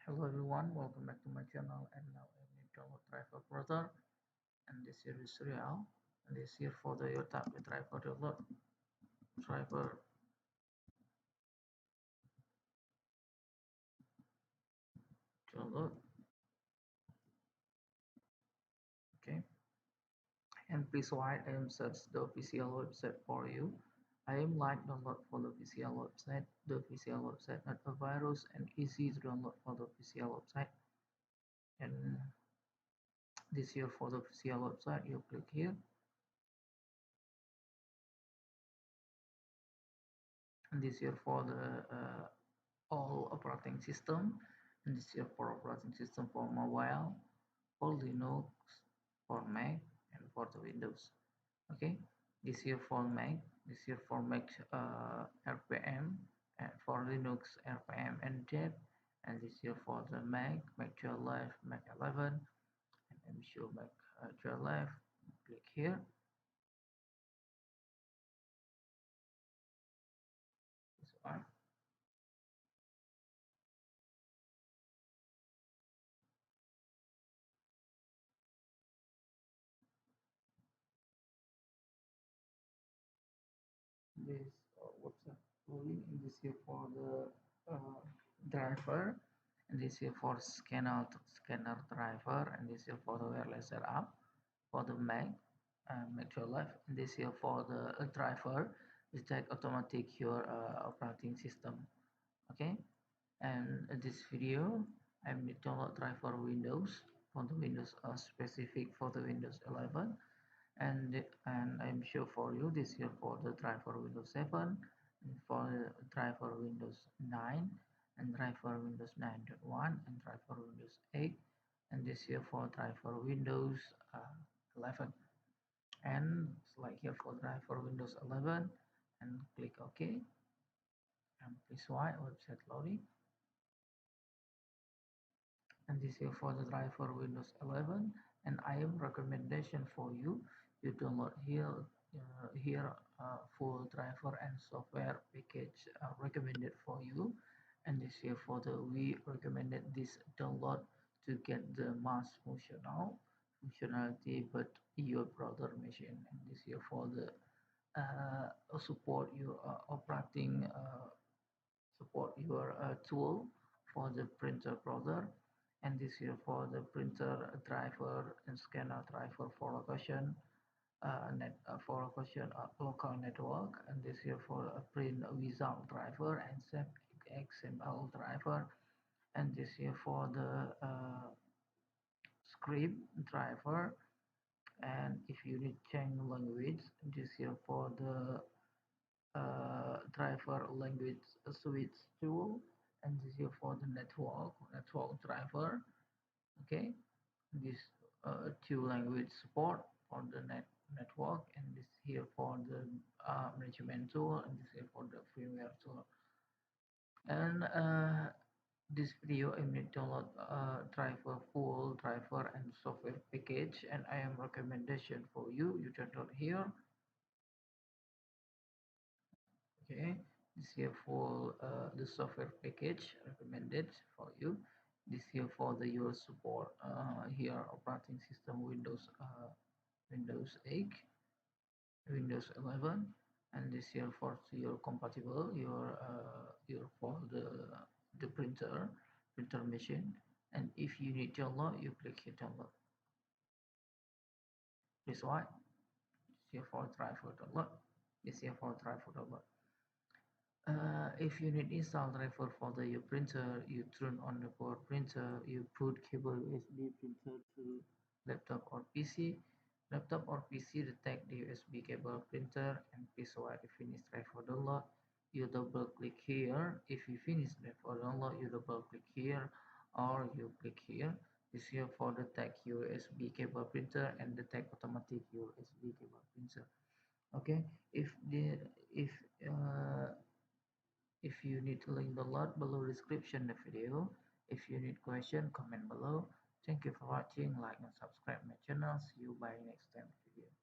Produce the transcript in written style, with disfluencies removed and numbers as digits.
Hello everyone, welcome back to my channel. And now I'm in download driver browser, and this here is real, and this here for the your tablet driver download driver download. Okay, and please wait, I am search the official website for you. I am like download for the official website. The official website not a virus and easy to download for the official website. And this here for the official website, you click here, and this here for the all operating system, and this here for operating system for mobile, for Linux, for Mac, and for the Windows. Okay, this here for Mac, this here for Mac RPM, and for Linux RPM and deb, and this here for the Mac 12, Mac 11, and I'm sure Mac 12. Click here. This one. This website loading, and this here for the driver, and this here for scanner driver, and this here for the wireless setup for the Mac your life, and this here for the driver is that automatic your operating system. Okay, and this video I'm download driver Windows for the Windows specific for the Windows 11, and I'm sure for you this here for the driver Windows 7, and for the driver Windows 9, and driver Windows 9.1, and driver Windows 8, and this here for driver Windows 11, and select here for driver Windows 11 and click OK, and please wait website loading. And this here for the driver Windows 11, and I am recommendation for you. You download here full driver and software package recommended for you. And this here for the we recommended this download to get the mass functionality but your browser machine. And this here for the support your operating support your tool for the printer browser, and this here for the printer driver and scanner driver for location for location local network, and this here for a print without driver and save XML driver, and this here for the script driver, and if you need change language, this here for the driver language switch tool, and this here for the network driver. Okay, this two language support for the network, and this here for the management tool, and this here for the firmware tool. And this video I need download driver full driver and software package, and I am recommendation for you. You download here. Okay, this here for the software package recommended for you. This here for the your support here operating system Windows 8, Windows 11, and this here for your compatible your for the printer machine. And if you need download, you click here download. This one. This here for driver download. This here for driver download. If you need install driver for the your printer, you turn on the power printer, you put cable USB printer to laptop or PC. Laptop or PC detect the USB cable printer, and please wait to finish driver download. You double click here. If you finish driver download, you double click here, or you click here. This here for detect USB cable printer and detect automatic USB cable printer. Okay, if uh, if you need link download below description the video. If you need question, comment below. Thank you for watching. Like and subscribe my channel. See you by next time video.